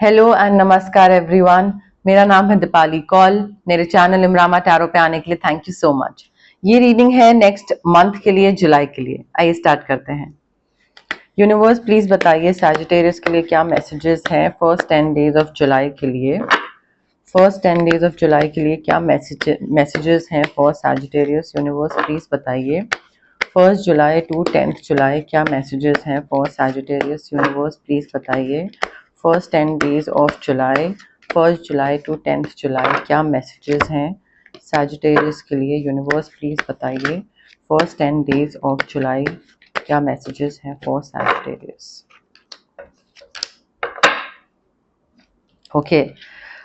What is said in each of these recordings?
Hello and नमस्कार everyone. मेरा नाम है दीपाली कौल। मेरे चैनल इमरामा टैरो पे आने के लिए थैंक यू सो मच। ये रीडिंग है नेक्स्ट मंथ के लिए, जुलाई के लिए। आइए स्टार्ट करते हैं। यूनिवर्स प्लीज बताइए सैजिटेरियस के लिए क्या मैसेजेस हैं फर्स्ट 10 डेज ऑफ जुलाई के लिए। फर्स्ट 10 डेज ऑफ जुलाई के लिए क्या मैसेजेस हैं फॉर सैजिटेरियस। यूनिवर्स प्लीज बताइए 1 जुलाई टू 10 जुलाई क्या मैसेजेस हैं फॉर सैजिटेरियस। यूनिवर्स प्लीज बताइए first 10 days of July 1 July to 10 July क्या मैसेजेस हैं सैजिटेरियस के लिए। यूनिवर्स प्लीज बताइए फर्स्ट 10 डेज ऑफ जुलाई क्या मैसेजेस हैं फॉर सैजिटेरियस। ओके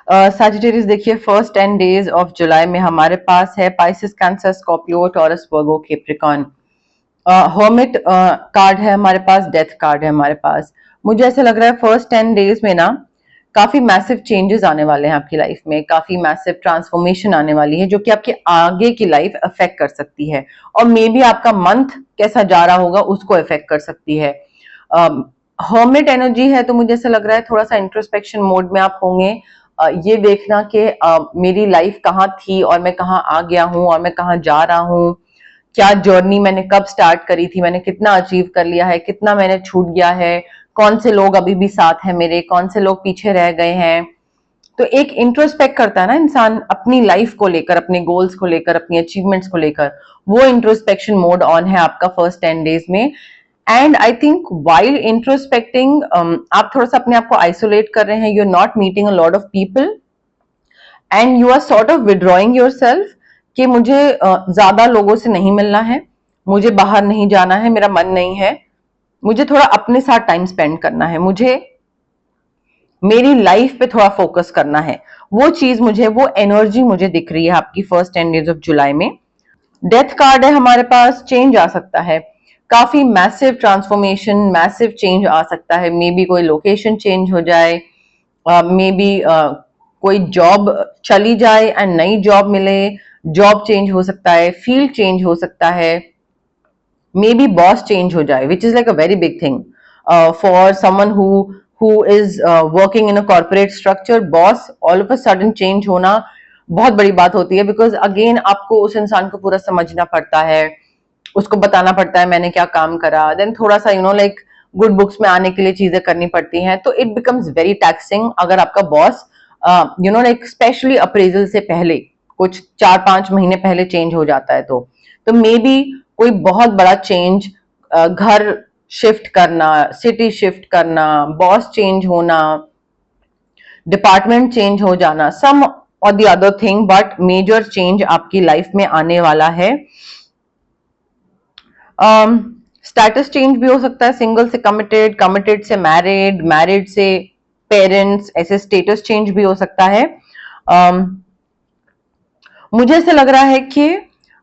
सैजिटेरियस देखिए फर्स्ट 10 डेज ऑफ जुलाई में हमारे पास है Pisces, Cancer, Scorpio, Taurus, Virgo, Capricorn. Hermit card है हमारे पास, डेथ कार्ड है हमारे पास। मुझे ऐसा लग रहा है फर्स्ट 10 डेज में ना काफी मैसिव चेंजेस आने वाले हैं आपकी लाइफ में, काफी मैसिव ट्रांसफॉर्मेशन आने वाली है जो कि आपके आगे की लाइफ अफेक्ट कर सकती है, और मे बी आपका मंथ कैसा जा रहा होगा उसको अफेक्ट कर सकती है। हर्मिट एनर्जी है तो मुझे ऐसा लग रहा है थोड़ा सा इंट्रोस्पेक्शन मोड में आप होंगे। ये देखना कि मेरी लाइफ कहाँ थी और मैं कहाँ आ गया हूँ और मैं कहाँ जा रहा हूँ, क्या जर्नी मैंने कब स्टार्ट करी थी, मैंने कितना अचीव कर लिया है, कितना मैंने छूट गया है, कौन से लोग अभी भी साथ हैं मेरे, कौन से लोग पीछे रह गए हैं। तो एक इंट्रोस्पेक्ट करता है ना इंसान अपनी लाइफ को लेकर, अपने गोल्स को लेकर, अपनी अचीवमेंट्स को लेकर। वो इंट्रोस्पेक्शन मोड ऑन है आपका फर्स्ट 10 डेज में। And I think while introspecting आप थोड़ा सा अपने आप को आइसोलेट कर रहे हैं। You are not meeting a lot of people and you are sort of withdrawing yourself कि मुझे ज्यादा लोगों से नहीं मिलना है, मुझे बाहर नहीं जाना है, मेरा मन नहीं है, मुझे थोड़ा अपने साथ टाइम स्पेंड करना है, मुझे मेरी लाइफ पे थोड़ा फोकस करना है। वो चीज मुझे, वो एनर्जी मुझे दिख रही है आपकी फर्स्ट 10 डेज ऑफ जुलाई में। डेथ कार्ड है हमारे पास, चेंज आ सकता है, काफी मैसिव ट्रांसफॉर्मेशन, मैसिव चेंज आ सकता है। मे बी कोई लोकेशन चेंज हो जाए, मे बी कोई जॉब चली जाए एंड नई जॉब मिले, जॉब चेंज हो सकता है, फील्ड चेंज हो सकता है, मे बी बॉस चेंज हो जाए, which is like a very big thing for someone who is working in a corporate structure. Boss all of a sudden change होना बहुत बड़ी बात होती है, बिकॉज अगेन आपको उस इंसान को पूरा समझना पड़ता है, उसको बताना पड़ता है मैंने क्या काम करा, देन थोड़ा सा लाइक गुड बुक्स में आने के लिए चीजें करनी पड़ती हैं, तो इट बिकम्स वेरी टैक्सिंग अगर आपका बॉस लाइक स्पेशली अप्रेजल से पहले कुछ 4-5 महीने पहले चेंज हो जाता है। तो मे बी कोई बहुत बड़ा चेंज, घर शिफ्ट करना, सिटी शिफ्ट करना, बॉस चेंज होना, डिपार्टमेंट चेंज हो जाना, सम और the other thing, but major change आपकी लाइफ में आने वाला है। स्टेटस चेंज भी हो सकता है, सिंगल से कमिटेड, कमिटेड से मैरिड, मैरिड से पेरेंट्स, ऐसे स्टेटस चेंज भी हो सकता है। मुझे ऐसे लग रहा है कि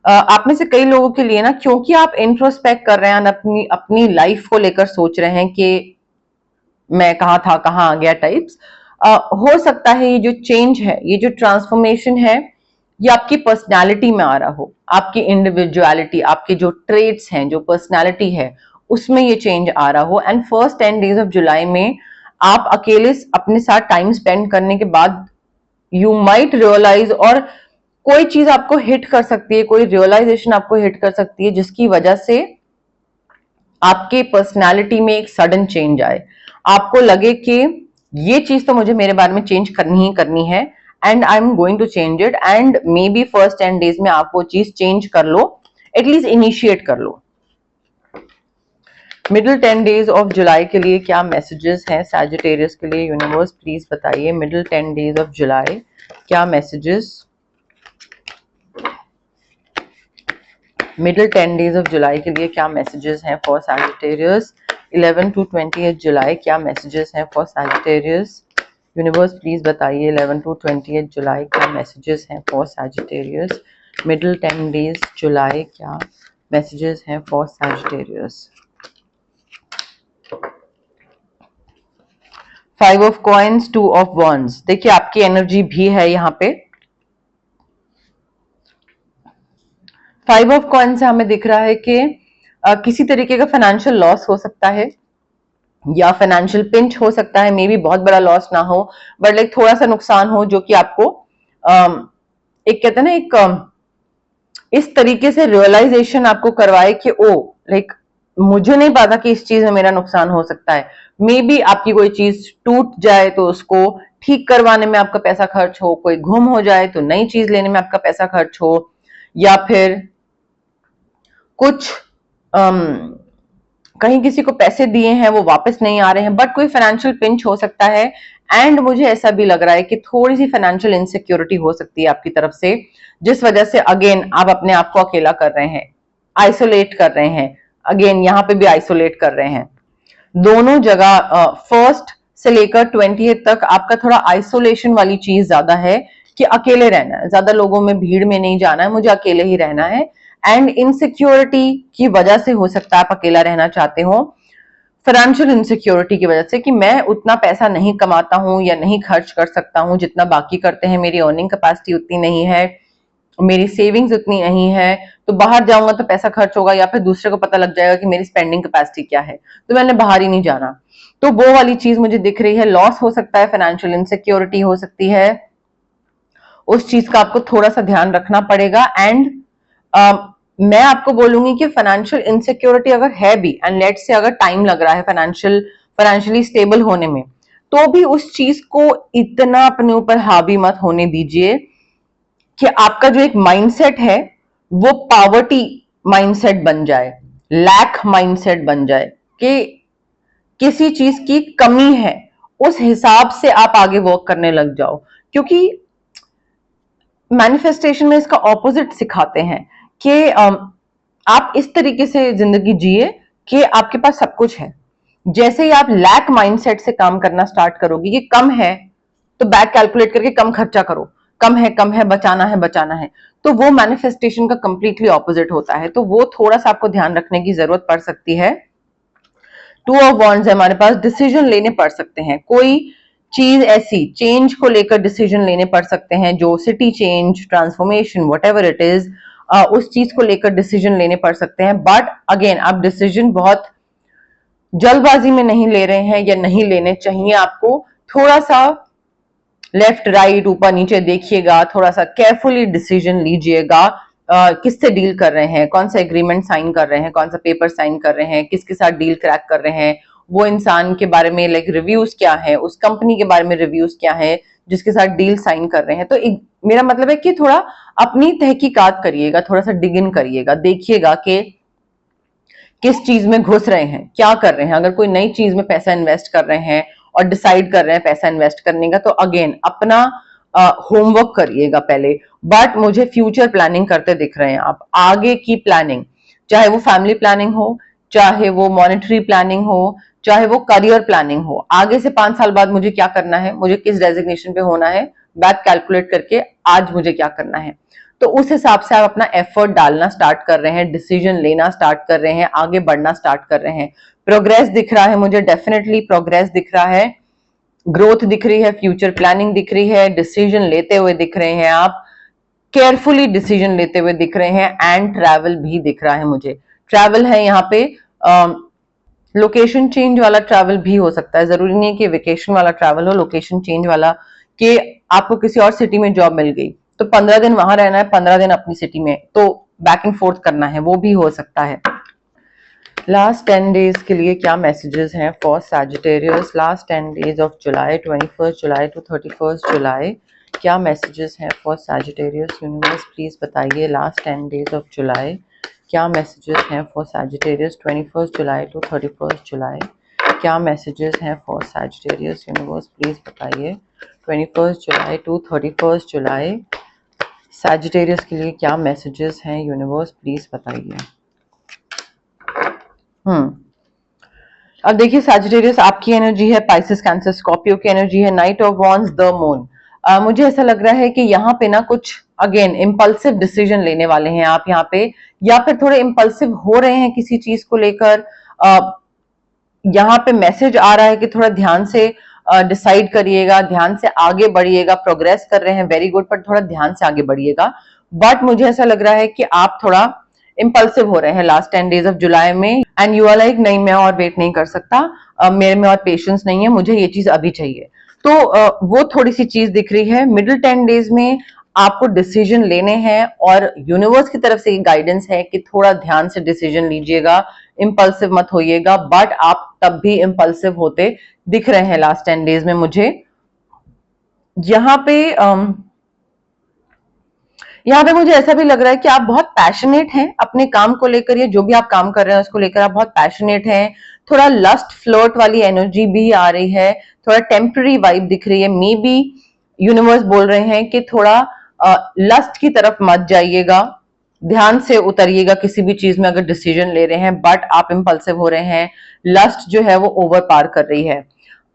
आप में से कई लोगों के लिए ना, क्योंकि आप इंट्रोस्पेक्ट कर रहे हैं, अपनी अपनी लाइफ को लेकर सोच रहे हैं कि मैं कहाँ था, कहाँ आ गया टाइप्स, हो सकता है ये जो चेंज है, ये जो ट्रांसफॉर्मेशन है, ये आपकी पर्सनालिटी में आ रहा हो, आपकी इंडिविजुअलिटी, आपके जो ट्रेट्स हैं, जो पर्सनालिटी है, उसमें ये चेंज आ रहा हो। And first 10 days of July में आप अकेले अपने साथ टाइम स्पेंड करने के बाद यू माइट रियलाइज, और कोई चीज आपको हिट कर सकती है, कोई रियलाइजेशन आपको हिट कर सकती है जिसकी वजह से आपके पर्सनालिटी में एक सडन चेंज आए, आपको लगे कि ये चीज तो मुझे मेरे बारे में चेंज करनी ही करनी है and I am going to change it. And maybe first 10 days में आप वो चीज चेंज कर लो, एटलीस्ट इनिशिएट कर लो। मिडिल 10 डेज ऑफ जुलाई के लिए क्या मैसेजेस हैं सैजिटेरियस के लिए। यूनिवर्स प्लीज बताइए मिडिल 10 डेज ऑफ जुलाई क्या मैसेजेस, मिडिल 10 डेज ऑफ जुलाई के लिए क्या मैसेजेस हैं फॉर सैजिटेरियस। 11 टू 20 जुलाई क्या मैसेजेस हैं फॉर सैजिटेरियस। यूनिवर्स प्लीज बताइए 11 टू 20 जुलाई क्या मैसेजेस हैं फॉर सैजिटेरियस। मिडिल 10 डेज जुलाई क्या मैसेजेस हैं for Sagittarius. 5 of coins, 2 of wands. देखिए आपकी एनर्जी भी है यहाँ पे। 5 ऑफ कॉइन्स से हमें दिख रहा है कि किसी तरीके का फाइनेंशियल लॉस हो सकता है, या फाइनेंशियल पिंच हो सकता है, मे बी बहुत बड़ा लॉस ना हो बट लाइक थोड़ा सा नुकसान हो जो कि आपको एक कहते हैं ना एक इस तरीके से रियलाइजेशन आपको करवाए कि ओ लाइक मुझे नहीं पता कि इस चीज में मेरा नुकसान हो सकता है। मे बी आपकी कोई चीज टूट जाए तो उसको ठीक करवाने में आपका पैसा खर्च हो, कोई गुम हो जाए तो नई चीज लेने में आपका पैसा खर्च हो, या फिर कुछ कहीं किसी को पैसे दिए हैं वो वापस नहीं आ रहे हैं, बट कोई फाइनेंशियल पिंच हो सकता है। एंड मुझे ऐसा भी लग रहा है कि थोड़ी सी फाइनेंशियल इनसिक्योरिटी हो सकती है आपकी तरफ से, जिस वजह से अगेन आप अपने आप को अकेला कर रहे हैं, आइसोलेट कर रहे हैं। अगेन यहाँ पे भी आइसोलेट कर रहे हैं दोनों जगह। फर्स्ट से लेकर 20th तक आपका थोड़ा आइसोलेशन वाली चीज ज्यादा है कि अकेले रहना है, ज्यादा लोगों में भीड़ में नहीं जाना है, मुझे अकेले ही रहना है। एंड इनसिक्योरिटी की वजह से हो सकता है आप अकेला रहना चाहते हो, फाइनेंशियल इनसिक्योरिटी की वजह से कि मैं उतना पैसा नहीं कमाता हूं या नहीं खर्च कर सकता हूं जितना बाकी करते हैं, मेरी अर्निंग कैपेसिटी उतनी नहीं है, मेरी सेविंग्स उतनी नहीं है, तो बाहर जाऊंगा तो पैसा खर्च होगा या फिर दूसरे को पता लग जाएगा कि मेरी स्पेंडिंग कैपेसिटी क्या है, तो मैंने बाहर ही नहीं जाना। तो वो वाली चीज मुझे दिख रही है, लॉस हो सकता है, फाइनेंशियल इनसिक्योरिटी हो सकती है, उस चीज का आपको थोड़ा सा ध्यान रखना पड़ेगा। एंड मैं आपको बोलूंगी कि फाइनेंशियल इनसिक्योरिटी अगर है भी, एंड लेट से अगर टाइम लग रहा है फाइनेंशियली स्टेबल होने में, तो भी उस चीज को इतना अपने ऊपर हावी मत होने दीजिए कि आपका जो एक माइंडसेट है वो पावर्टी माइंडसेट बन जाए, लैक माइंडसेट बन जाए कि किसी चीज की कमी है, उस हिसाब से आप आगे वर्क करने लग जाओ। क्योंकि मैनिफेस्टेशन में इसका ऑपोजिट सिखाते हैं कि आप इस तरीके से जिंदगी जिए कि आपके पास सब कुछ है। जैसे ही आप लैक माइंडसेट से काम करना स्टार्ट करोगे कि कम है तो बैक कैलकुलेट करके कम खर्चा करो, कम है बचाना है, तो वो मैनिफेस्टेशन का कंप्लीटली ऑपोजिट होता है। तो वो थोड़ा सा आपको ध्यान रखने की जरूरत पड़ सकती है। टू ऑफ वॉन्ड्स है हमारे पास, डिसीजन लेने पड़ सकते हैं, कोई चीज ऐसी चेंज को लेकर डिसीजन लेने पड़ सकते हैं, जो city change, transformation, what ever it is, उस चीज को लेकर डिसीजन लेने पड़ सकते हैं। बट अगेन आप डिसीजन बहुत जल्दबाजी में नहीं ले रहे हैं या नहीं लेने चाहिए आपको, थोड़ा सा लेफ्ट राइट ऊपर नीचे देखिएगा, थोड़ा सा केयरफुली डिसीजन लीजिएगा। किससे डील कर रहे हैं, कौन सा एग्रीमेंट साइन कर रहे हैं, कौन सा पेपर साइन कर रहे हैं, किसके साथ डील क्रैक कर रहे हैं, वो इंसान के बारे में लाइक रिव्यूज क्या है, उस कंपनी के बारे में रिव्यूज क्या है जिसके साथ डील साइन कर रहे हैं। तो मेरा मतलब है कि थोड़ा अपनी तहकीकात करिएगा, थोड़ा सा डिग इन करिएगा, देखिएगा कि किस चीज में घुस रहे हैं, क्या कर रहे हैं। अगर कोई नई चीज में पैसा इन्वेस्ट कर रहे हैं और डिसाइड कर रहे हैं पैसा इन्वेस्ट करने का, तो अगेन अपना होमवर्क करिएगा पहले। बट मुझे फ्यूचर प्लानिंग करते दिख रहे हैं आप, आगे की प्लानिंग, चाहे वो फैमिली प्लानिंग हो, चाहे वो मॉनेटरी प्लानिंग हो, चाहे वो करियर प्लानिंग हो। आगे से 5 साल बाद मुझे क्या करना है, मुझे किस डेजिग्नेशन पे होना है, बैक कैलकुलेट करके आज मुझे क्या करना है, तो उस हिसाब से आप अपना एफर्ट डालना स्टार्ट कर रहे हैं, डिसीजन लेना स्टार्ट कर रहे हैं, आगे बढ़ना स्टार्ट कर रहे हैं। प्रोग्रेस दिख रहा है मुझे, डेफिनेटली प्रोग्रेस दिख रहा है, ग्रोथ दिख रही है, फ्यूचर प्लानिंग दिख रही है, डिसीजन लेते हुए दिख रहे हैं आप, केयरफुली डिसीजन लेते हुए दिख रहे हैं। एंड ट्रैवल भी दिख रहा है मुझे, ट्रैवल है यहाँ पे, लोकेशन चेंज वाला ट्रैवल भी हो सकता है, जरूरी नहीं है कि वेकेशन वाला ट्रैवल हो, लोकेशन चेंज वाला कि आपको किसी और सिटी में जॉब मिल गई तो 15 दिन वहां रहना है, 15 दिन अपनी सिटी में, तो बैक एंड फोर्थ करना है, वो भी हो सकता है। लास्ट 10 डेज के लिए क्या मैसेजेस हैं for Sagittarius, last 10 days of July, 21 July to 31 July, क्या मैसेजेस हैं फॉर सैजिटेरियस, यूनिवर्स प्लीज बताइए। लास्ट 10 डेज ऑफ जुलाई क्या मैसेजेस हैं for Sagittarius, 21 July to 31 July, क्या मैसेजेस हैं फॉर सैजिटेरियस, यूनिवर्स प्लीज बताइए। 21 जुलाई टू 31 जुलाई सैजिटेरियस के लिए क्या मैसेजेस हैं, यूनिवर्स प्लीज बताइए। अब देखिए सैजिटेरियस आपकी एनर्जी है, पाइसेस कैंसर स्कॉर्पियो की एनर्जी है, night of wands, the moon. मुझे ऐसा लग रहा है कि यहाँ पे ना कुछ अगेन इम्पल्सिव डिसीजन लेने वाले हैं आप यहाँ पे, या फिर थोड़े इम्पल्सिव हो रहे हैं किसी चीज को लेकर। यहाँ पे मैसेज आ रहा है कि थोड़ा ध्यान से डिसाइड करिएगा, ध्यान से आगे बढ़िएगा, प्रोग्रेस कर रहे हैं वेरी गुड, पर थोड़ा ध्यान से आगे बढ़िएगा। बट मुझे ऐसा लग रहा है कि आप थोड़ा इम्पल्सिव हो रहे हैं लास्ट 10 डेज ऑफ जुलाई में, एंड यू आर लाइक नहीं मैं और वेट नहीं कर सकता, मेरे में और पेशेंस नहीं है, मुझे ये चीज अभी चाहिए। तो वो थोड़ी सी चीज दिख रही है। मिडिल 10 डेज में आपको डिसीजन लेने हैं और यूनिवर्स की तरफ से गाइडेंस है कि थोड़ा ध्यान से डिसीजन लीजिएगा, इम्पल्सिव मत होइएगा, बट आप तब भी इम्पल्सिव होते दिख रहे हैं लास्ट 10 डेज में मुझे। यहाँ पे मुझे ऐसा भी लग रहा है कि आप बहुत पैशनेट हैं अपने काम को लेकर, या जो भी आप काम कर रहे हैं उसको लेकर आप बहुत पैशनेट हैं। थोड़ा लस्ट फ्लर्ट वाली एनर्जी भी आ रही है, थोड़ा टेम्पररी वाइब दिख रही है। मे बी यूनिवर्स बोल रहे हैं कि थोड़ा लस्ट की तरफ मत जाइएगा, ध्यान से उतरिएगा किसी भी चीज में अगर डिसीजन ले रहे हैं, बट आप इम्पल्सिव हो रहे हैं, लस्ट जो है वो ओवर पार कर रही है,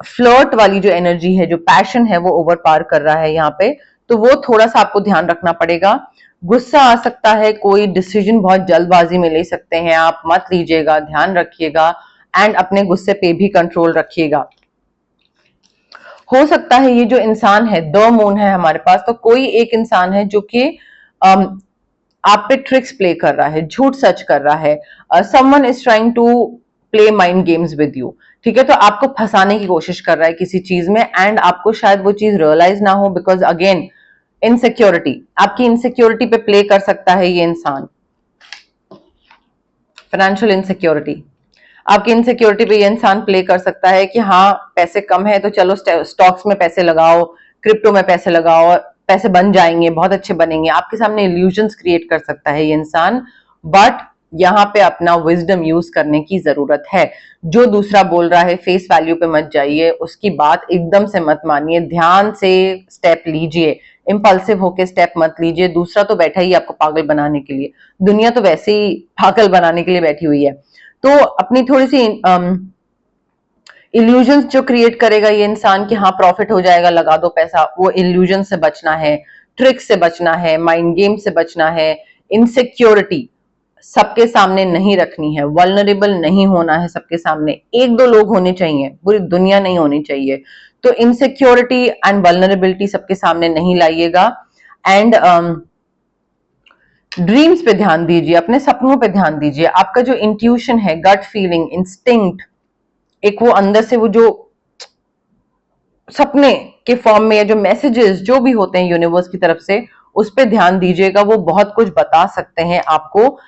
फ्लर्ट वाली जो एनर्जी है, जो पैशन है वो ओवर पार कर रहा है यहाँ पे। तो वो थोड़ा सा आपको ध्यान रखना पड़ेगा। गुस्सा आ सकता है, कोई डिसीजन बहुत जल्दबाजी में ले सकते हैं आप, मत लीजिएगा, ध्यान रखिएगा, एंड अपने गुस्से पे भी कंट्रोल रखिएगा। हो सकता है ये जो इंसान है, द मून है हमारे पास, तो कोई एक इंसान है जो कि आप पे ट्रिक्स प्ले कर रहा है, झूठ सच कर रहा है। Someone is trying to play mind games with you, ठीक है। तो आपको फंसाने की कोशिश कर रहा है किसी चीज में, एंड आपको शायद वो चीज रियलाइज ना हो, बिकॉज अगेन इनसिक्योरिटी, आपकी इनसिक्योरिटी पे प्ले कर सकता है ये इंसान। फाइनेंशियल इनसिक्योरिटी, आपकी इनसिक्योरिटी पे ये इंसान प्ले कर सकता है कि हाँ पैसे कम है तो चलो स्टॉक्स में पैसे लगाओ, क्रिप्टो में पैसे लगाओ, पैसे बन जाएंगे, बहुत अच्छे बनेंगे। आपके सामने इल्यूजन्स क्रिएट कर सकता है ये इंसान, बट यहाँ पे अपना विजडम यूज करने की जरूरत है। जो दूसरा बोल रहा है फेस वैल्यू पे मत जाइए, उसकी बात एकदम से मत मानिए, ध्यान से स्टेप लीजिए, इम्पल्सिव होके स्टेप मत लीजिए। दूसरा तो बैठा ही आपको पागल बनाने के लिए, दुनिया तो वैसे ही पागल बनाने के लिए बैठी हुई है। तो अपनी थोड़ी सी इल्यूजन्स जो क्रिएट करेगा ये इंसान कि हाँ प्रॉफिट हो जाएगा, लगा दो पैसा, वो इल्यूजन से बचना है, ट्रिक से बचना है, माइंड गेम से बचना है। इनसिक्योरिटी सबके सामने नहीं रखनी है, वल्नरेबल नहीं होना है सबके सामने, एक दो लोग होने चाहिए, पूरी दुनिया नहीं होनी चाहिए। तो इनसिक्योरिटी एंड वल्नरेबिलिटी सबके सामने नहीं लाइएगा, एंड ड्रीम्स पे ध्यान दीजिए, अपने सपनों पे ध्यान दीजिए। आपका जो इंट्यूशन है, गट फीलिंग, इंस्टिंक्ट, एक वो अंदर से वो जो सपने के फॉर्म में या जो मैसेजेस जो भी होते हैं यूनिवर्स की तरफ से, उस पर ध्यान दीजिएगा। वो बहुत कुछ बता सकते हैं आपको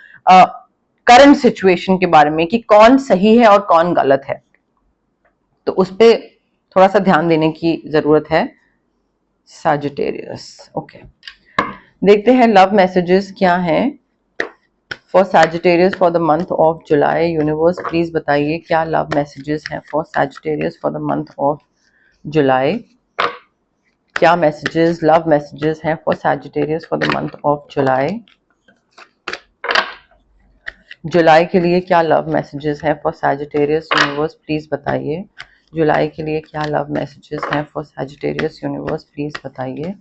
करंट सिचुएशन के बारे में कि कौन सही है और कौन गलत है। तो उस पर थोड़ा सा ध्यान देने की जरूरत है। सैजिटेरियस, ओके, देखते हैं लव मैसेजेस क्या हैं for Sagittarius for the month of July. Universe please बताइए क्या लव मैसेजेस हैं for Sagittarius for the month of July. क्या मैसेजेस, लव मैसेजेस हैं for Sagittarius for the month of July. जुलाई के लिए क्या लव मैसेजेस हैं फॉर सैजिटेरियस, यूनिवर्स प्लीज बताइए। जुलाई के लिए क्या लव मैसेजेस हैं फॉर सैजिटेरियस, यूनिवर्स प्लीज बताइए।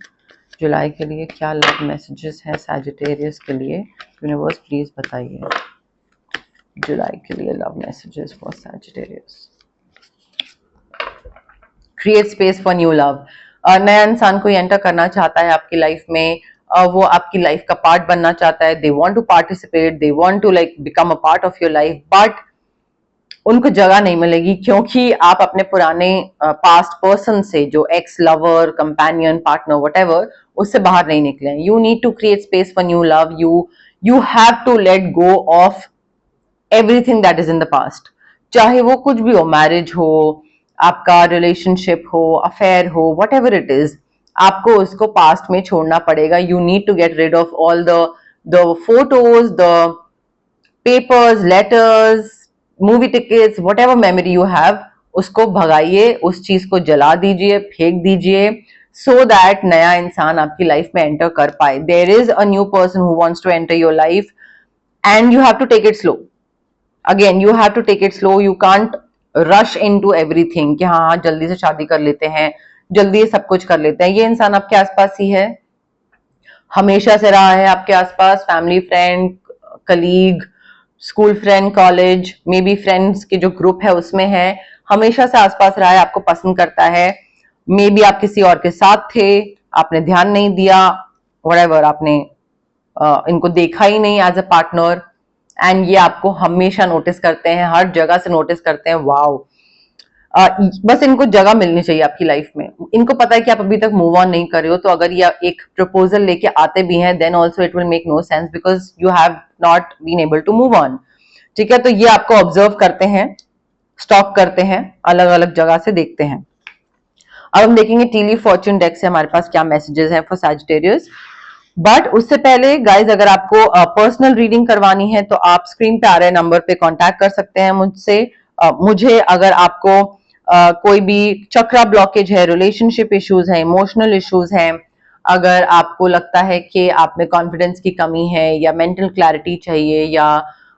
जुलाई के लिए क्या लव मैसेजेस हैं सैजिटेरियस के लिए, यूनिवर्स प्लीज बताइए। जुलाई के लिए love messages for Sagittarius. Create space for new love, नया इंसान कोई एंटर करना चाहता है आपकी लाइफ में, वो आपकी लाइफ का पार्ट बनना चाहता है, they want to participate, they want to like become a part of your life, but उनको जगह नहीं मिलेगी क्योंकि आप अपने पुराने पास्ट पर्सन से, जो ex lover, companion, partner, whatever, उससे बाहर नहीं निकले। You need to create space for new love. You have to let go of everything that is in the past, चाहे वो कुछ भी हो, मैरिज हो, आपका रिलेशनशिप हो, अफेयर हो, वट एवर इट इज, आपको उसको पास्ट में छोड़ना पड़ेगा। You need to get rid of all the photos, the papers, letters, movie tickets, whatever memory you have, उसको भगाइए, उस चीज को जला दीजिए, फेंक दीजिए, सो दैट नया इंसान आपकी लाइफ में एंटर कर पाए। There is a new person who wants to enter your life and you have to take it slow. Again you have to take it slow, you can't rush into everything कि हाँ जल्दी से शादी कर लेते हैं, जल्दी सब कुछ कर लेते हैं। ये इंसान आपके आसपास ही है, हमेशा से रहा है आपके आसपास, family friend, colleague, school friend, college, may be friends के जो ग्रुप है उसमें है, हमेशा से आसपास रहा है, आपको पसंद करता है। मे बी आप किसी और के साथ थे, आपने ध्यान नहीं दिया, व्हाटएवर, आपने इनको देखा ही नहीं एज अ पार्टनर, एंड ये आपको हमेशा नोटिस करते हैं, हर जगह से नोटिस करते हैं। वाओ, बस इनको जगह मिलनी चाहिए आपकी लाइफ में। इनको पता है कि आप अभी तक मूव ऑन नहीं कर रहे हो, तो अगर ये एक प्रपोजल लेके आते भी हैं then also it will make no sense because you have not been able to move on. ठीक है, तो ये आपको ऑब्जर्व करते हैं, स्टॉक करते हैं, अलग अलग जगह से देखते हैं। अब हम देखेंगे टी लीफ फॉर्च्यून डेक से हमारे पास क्या मैसेजेस हैं फॉर सैजिटेरियस। बट उससे पहले गाइज, अगर आपको पर्सनल रीडिंग करवानी है तो आप स्क्रीन पे आ रहे नंबर पे कांटेक्ट कर सकते हैं मुझसे। मुझे अगर आपको कोई भी चक्रा ब्लॉकेज है, रिलेशनशिप इश्यूज है, इमोशनल इश्यूज हैं, अगर आपको लगता है कि आप में कॉन्फिडेंस की कमी है या मेंटल क्लैरिटी चाहिए या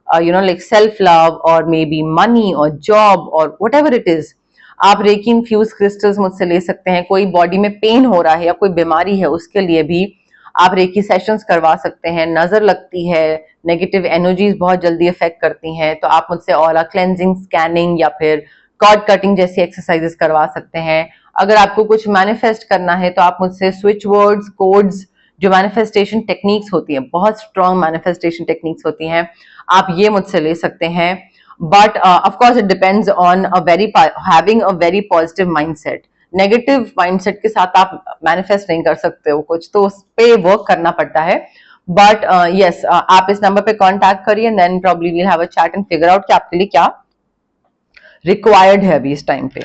लाइक सेल्फ लव और मे बी मनी और जॉब और वट एवर इट इज, आप रेकी इन्फ्यूज क्रिस्टल्स मुझसे ले सकते हैं। कोई बॉडी में पेन हो रहा है या कोई बीमारी है उसके लिए भी आप रेकी सेशंस करवा सकते हैं। नजर लगती है, नेगेटिव एनर्जीज बहुत जल्दी इफेक्ट करती हैं, तो आप मुझसे ऑरा क्लेंजिंग, स्कैनिंग या फिर कॉर्ड कटिंग जैसी एक्सरसाइजेस करवा सकते हैं। अगर आपको कुछ मैनिफेस्ट करना है तो आप मुझसे स्विच वर्ड्स, कोड्स, जो मैनिफेस्टेशन टेक्निक्स होती हैं, बहुत स्ट्रॉन्ग मैनिफेस्टेशन टेक्निक्स होती हैं, आप ये मुझसे ले सकते हैं। But of course it depends on having a very positive mindset. Negative mindset के साथ आप मैनिफेस्ट नहीं कर सकते हो कुछ, तो उस पे वर्क करना पड़ता है। बट यस, आप इस नंबर पे कांटेक्ट करिए, then probably we'll have a chat and figure out कि आपके लिए क्या रिक्वायर्ड है अभी इस टाइम पे।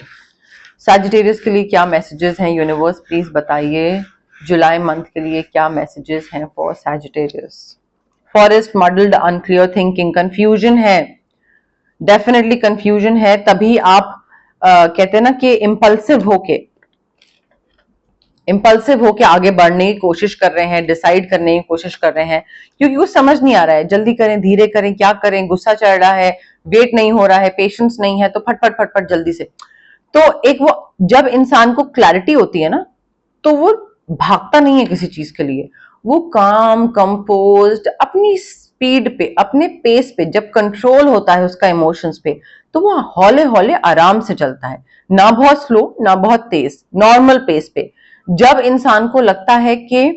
सैजिटेरियस के लिए क्या मैसेजेस हैं यूनिवर्स, प्लीज बताइए। जुलाई मंथ के लिए क्या मैसेजेस हैं for Sagittarius. Forest, muddled, unclear thinking, confusion है, डेफिनेटली कंफ्यूजन है। तभी आप कहते हैं ना कि इम्पल्सिव होके आगे बढ़ने की कोशिश कर रहे हैं, डिसाइड करने की कोशिश कर रहे हैं, क्योंकि कुछ समझ नहीं आ रहा है, जल्दी करें, धीरे करें, क्या करें, गुस्सा चढ़ रहा है, वेट नहीं हो रहा है, पेशेंस नहीं है, तो फटफट फटफट जल्दी से। तो एक वो, जब इंसान को क्लैरिटी होती है ना, तो वो भागता नहीं है किसी चीज के लिए, वो काम कंपोज्ड अपनी स्पीड पे, अपने पेस पे, जब कंट्रोल होता है उसका इमोशंस पे, तो वो हौले हौले आराम से चलता है, ना बहुत स्लो ना बहुत तेज, नॉर्मल पेस पे। जब इंसान को लगता है कि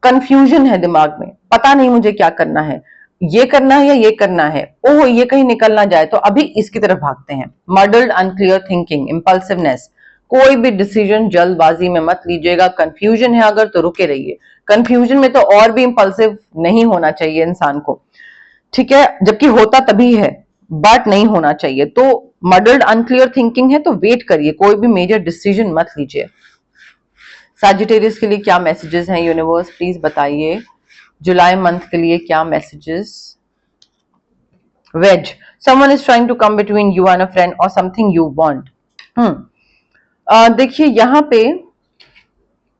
कंफ्यूजन है दिमाग में, पता नहीं मुझे क्या करना है, ये करना है या ये करना है, ओह ये कहीं निकल ना जाए, तो अभी इसकी तरफ भागते हैं। मडल्ड, अनक्लियर थिंकिंग, इंपल्सिवनेस, कोई भी डिसीजन जल्दबाजी में मत लीजिएगा। कंफ्यूजन है अगर तो रुके रहिए, कंफ्यूजन में तो और भी इंपल्सिव नहीं होना चाहिए इंसान को, ठीक है, जबकि होता तभी है, बट नहीं होना चाहिए। तो मडल्ड अनक्लियर थिंकिंग है तो वेट करिए, कोई भी मेजर डिसीजन मत लीजिए। सैजिटेरियस के लिए क्या मैसेजेस हैं यूनिवर्स, प्लीज बताइए। जुलाई मंथ के लिए क्या मैसेजेस। वेज, someone is trying to come between you and a friend और समथिंग यू वांट। देखिए यहाँ पे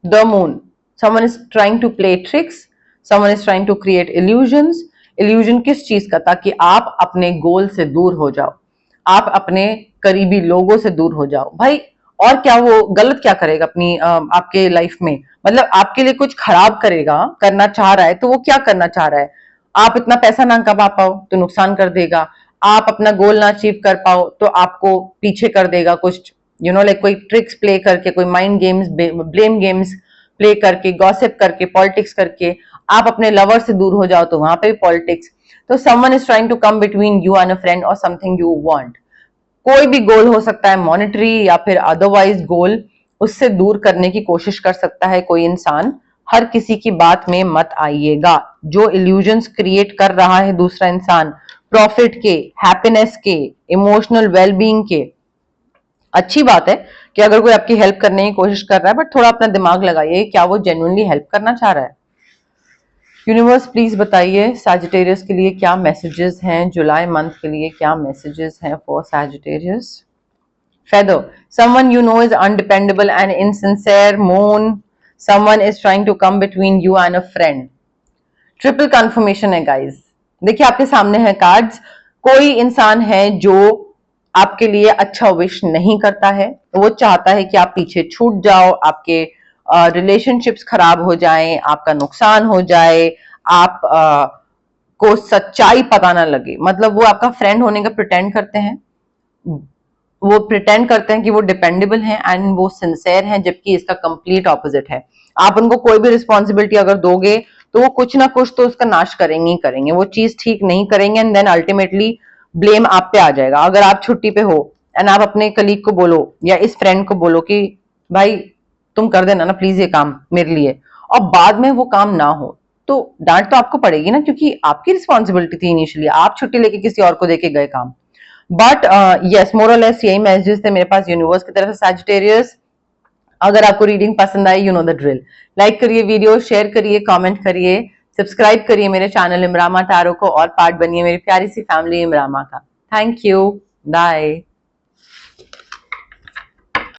the moon, someone is trying to play tricks, someone is trying to create illusions. Illusion किस चीज का? ताकि आप अपने गोल से दूर हो जाओ, आप अपने करीबी लोगों से दूर हो जाओ। भाई और क्या, वो गलत क्या करेगा अपनी आपके लाइफ में, मतलब आपके लिए कुछ खराब करेगा, करना चाह रहा है, तो वो क्या करना चाह रहा है? आप इतना पैसा ना कमा पाओ तो नुकसान कर देगा, आप अपना गोल ना अचीव कर पाओ तो आपको पीछे कर देगा कुछ, लाइक कोई ट्रिक्स प्ले करके, कोई mind games, blame games play करके, गॉसिप करके, पॉलिटिक्स करके आप अपने लवर से दूर हो जाओ तो वहां पे भी पॉलिटिक्स। तो someone is trying to come between you and a friend और समथिंग यू वांट। कोई भी गोल हो सकता है, मॉनेटरी या फिर अदरवाइज गोल, उससे दूर करने की कोशिश कर सकता है कोई इंसान। हर किसी की बात में मत आइएगा। जो इल्यूजन्स क्रिएट कर रहा है दूसरा इंसान, प्रॉफिट के, हैप्पीनेस के, इमोशनल वेलबींग के, अच्छी बात है कि अगर कोई आपकी हेल्प करने की कोशिश कर रहा है, बट थोड़ा अपना दिमाग लगाइए, क्या वो जेन्युइनली हेल्प करना चाह रहा है। यूनिवर्स प्लीज बताइए सैजिटेरियस के लिए क्या मैसेजेस हैं, जुलाई मंथ के लिए क्या मैसेजेस हैं for Sagittarius. Feather, someone you know is undependable and insincere. Moon, someone is trying to come between you and a friend. Triple confirmation है गाइस। देखिए आपके सामने है कार्ड्स, कोई इंसान है जो आपके लिए अच्छा विश नहीं करता है, वो चाहता है कि आप पीछे छूट जाओ, आपके रिलेशनशिप्स खराब हो जाएं, आपका नुकसान हो जाए, आप को सच्चाई पता ना लगे। मतलब वो आपका फ्रेंड होने का प्रिटेंड करते हैं, वो प्रिटेंड करते हैं कि वो डिपेंडेबल हैं एंड वो सिंसेयर हैं, जबकि इसका कंप्लीट ऑपोजिट है। आप उनको कोई भी रिस्पॉन्सिबिलिटी अगर दोगे तो वो कुछ ना कुछ तो उसका नाश करेंगे ही करेंगे, वो चीज ठीक नहीं करेंगे एंड देन अल्टीमेटली ब्लेम आप पे आ जाएगा। अगर आप छुट्टी पे हो एंड आप अपने कलीग को बोलो या इस फ्रेंड को बोलो कि भाई तुम कर देना ना प्लीज ये काम मेरे लिए, और बाद में वो काम ना हो, तो डांट तो आपको पड़ेगी ना, क्योंकि आपकी रिस्पॉन्सिबिलिटी थी इनिशियली, आप छुट्टी लेके किसी और को देके गए काम। बट यस, मोर और लेस यही मैसेजेस थे मेरे पास यूनिवर्स की तरफ से सैजिटेरियस। अगर आपको रीडिंग पसंद आई, you know the drill, like करिए वीडियो, शेयर करिए, कमेंट करिए, सब्सक्राइब करिए मेरे चैनल इमरामा टैरो को और पार्ट बनिए मेरी प्यारी सी फैमिली इमरामा का। Thank you, bye.